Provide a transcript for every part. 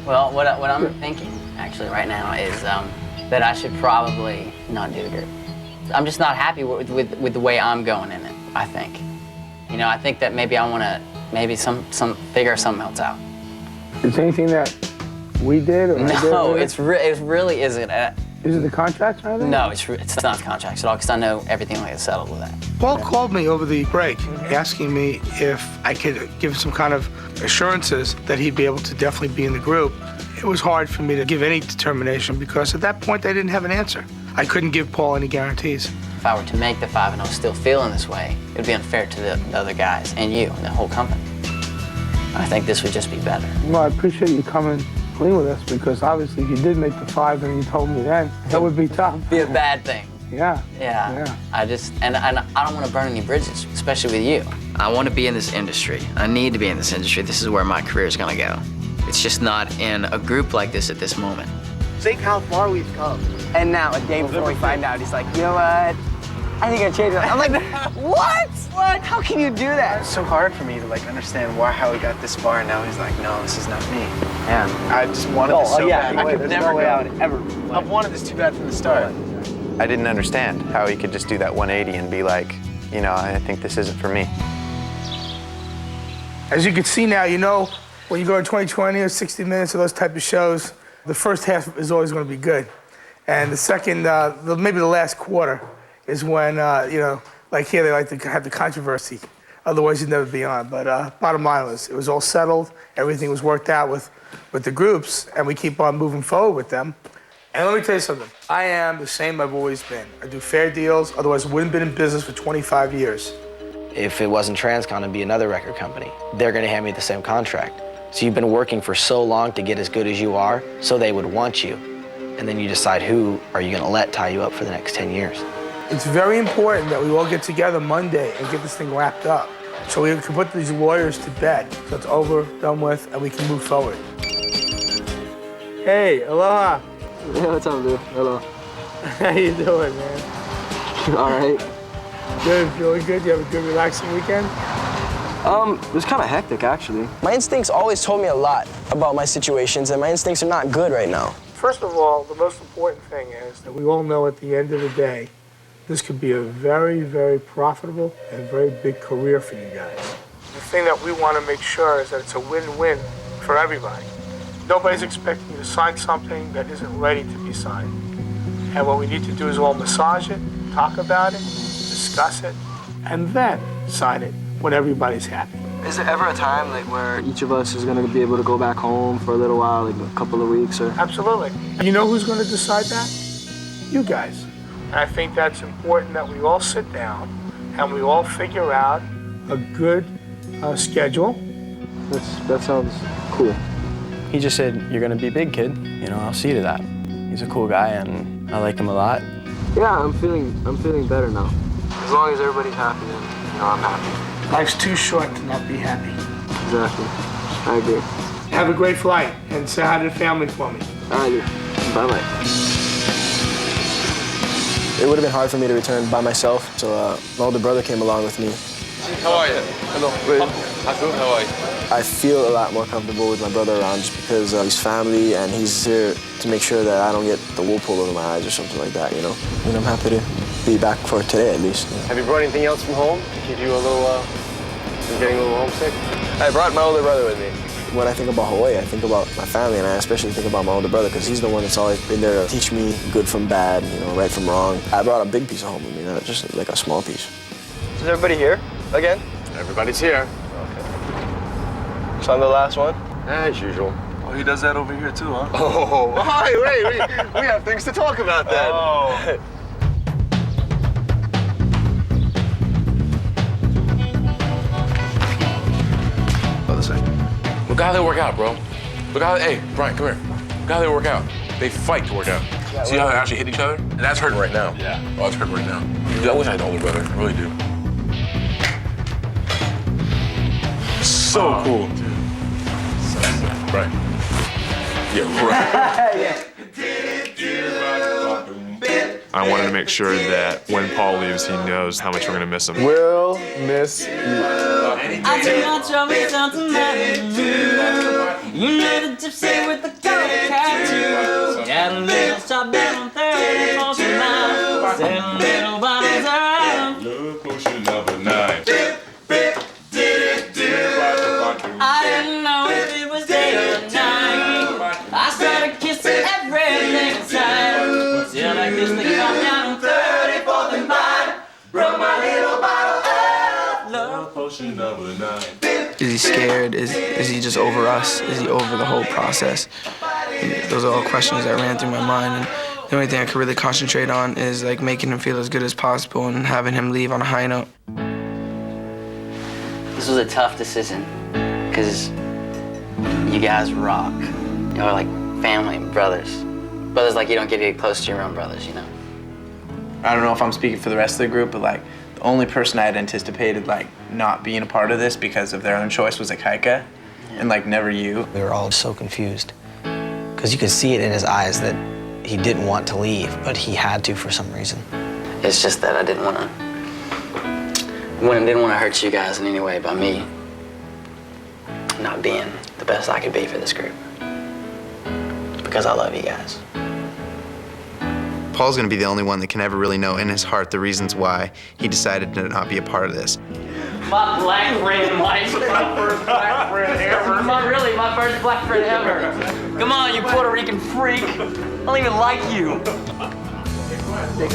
Well, what I'm thinking, actually, right now is that I should probably not do the group. I'm just not happy with the way I'm going in it, I think. You know, I think that maybe I want to figure something else out. Is there anything that we did or No, it really isn't. Is it the contracts or anything? No, it's not the contracts at all, because I know everything will get settled with that. Paul called me over the break asking me if I could give some kind of assurances that he'd be able to definitely be in the group. It was hard for me to give any determination because at that point I didn't have an answer. I couldn't give Paul any guarantees. If I were to make the 5-0 still feeling this way, it would be unfair to the other guys and you and the whole company. I think this would just be better. Well, I appreciate you coming clean with us because obviously if you did make the 5 and you told me then, that would be tough. Be a bad thing. Yeah. I don't want to burn any bridges, especially with you. I want to be in this industry. I need to be in this industry. This is where my career is going to go. It's just not in a group like this at this moment. Think how far we've come. And now, a day before we find out, he's like, you know what? I think I changed it. I'm like, what? What? How can you do that? It's so hard for me to understand how he got this far, and now he's like, no, this is not me. Yeah. I just wanted this so bad. I could never go out ever. I've wanted this too bad from the start. I didn't understand how he could just do that 180 and be like, you know, I think this isn't for me. As you can see now, you know, when you go to 2020 or 60 Minutes or those type of shows, the first half is always going to be good. And the second, maybe the last quarter is when, you know, like here they like to have the controversy. Otherwise you'd never be on. But bottom line was, it was all settled. Everything was worked out with the groups, and we keep on moving forward with them. And let me tell you something. I am the same I've always been. I do fair deals, otherwise I wouldn't have been in business for 25 years. If it wasn't Transcon, it'd be another record company. They're going to hand me the same contract. So you've been working for so long to get as good as you are, so they would want you. And then you decide who are you going to let tie you up for the next 10 years. It's very important that we all get together Monday and get this thing wrapped up. So we can put these lawyers to bed. So it's over, done with, and we can move forward. Hey, aloha. Yeah, what's up, dude? Hello. How you doing, man? All right. Good, feeling good? You have a good, relaxing weekend? It was kind of hectic, actually. My instincts always told me a lot about my situations, and my instincts are not good right now. First of all, the most important thing is that we all know at the end of the day, this could be a very, very profitable and very big career for you guys. The thing that we want to make sure is that it's a win-win for everybody. Nobody's expecting you to sign something that isn't ready to be signed. And what we need to do is all massage it, talk about it, discuss it, and then sign it when everybody's happy. Is there ever a time where each of us is going to be able to go back home for a little while, a couple of weeks or? Absolutely. You know who's going to decide that? You guys. And I think that's important that we all sit down and we all figure out a good schedule. That sounds cool. He just said, you're gonna be big, kid. You know, I'll see to that. He's a cool guy and I like him a lot. Yeah, I'm feeling better now. As long as everybody's happy, then, I'm happy. Life's too short to not be happy. Exactly. I agree. Have a great flight and say hi to the family for me. I do. Bye-bye. It would have been hard for me to return by myself, so my older brother came along with me. How are you? Hello. How are you? I feel a lot more comfortable with my brother around just because he's family and he's here to make sure that I don't get the wool pulled over my eyes or something like that, you know? And I'm happy to be back for today at least. Have you brought anything else from home to keep you a little, getting a little homesick? I brought my older brother with me. When I think about Hawaii, I think about my family, and I especially think about my older brother because he's the one that's always been there to teach me good from bad, right from wrong. I brought a big piece of home with me, not just like a small piece. Is everybody here again? Everybody's here. Okay. So I'm the last one? As usual. Oh, he does that over here too, huh? Oh, wait, we have things to talk about then. Oh. Other side. Look how they work out, bro. Look how, hey, Bryan, come here. Look how they work out. They fight to work out. Yeah, see how they actually hit each other? And that's hurting right now. Yeah. Oh, that's hurting right now. Dude, I wish I had an older brother. I really do. So cool. Dude. Right. Yeah, right. I wanted to make sure that when Paul leaves, he knows how much we're going to miss him. We'll miss you. I do not show me something that you do. You know the gypsy with the I didn't know if it was day or night. I started kissing everything inside. Until I kissed the countdown on 34th and Vine. Broke my little bottle of love potion number 9. Is he scared? Is he just over us? Is he over the whole process? Those are all questions that ran through my mind. And the only thing I could really concentrate on is like making him feel as good as possible and having him leave on a high note. This was a tough decision because you guys rock. You're like family, brothers. Brothers like you don't get to get close to your own brothers, you know? I don't know if I'm speaking for the rest of the group, but like the only person I had anticipated like not being a part of this because of their own choice was Ikaika, and like never you. We were all so confused because you could see it in his eyes that he didn't want to leave, but he had to for some reason. It's just that I didn't want to hurt you guys in any way by me not being the best I could be for this group. It's because I love you guys. Paul's gonna be the only one that can ever really know in his heart the reasons why he decided to not be a part of this. My black friend, Mike. My first black friend ever. My first black friend ever. Come on, you Puerto Rican freak. I don't even like you.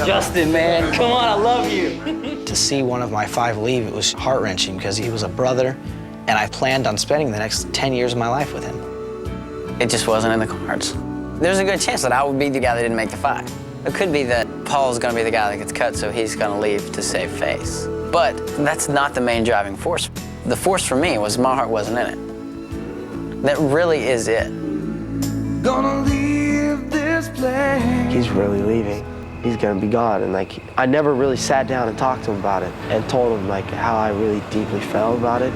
Justin, man, come on, I love you. To see one of my 5 leave, it was heart-wrenching because he was a brother, and I planned on spending the next 10 years of my life with him. It just wasn't in the cards. There's a good chance that I would be the guy that didn't make the 5. It could be that Paul's gonna be the guy that gets cut, so he's gonna leave to save face. But that's not the main driving force. The force for me was my heart wasn't in it. That really is it. Gonna leave this place. He's really leaving. He's gonna be gone. And like, I never really sat down and talked to him about it and told him like how I really deeply felt about it.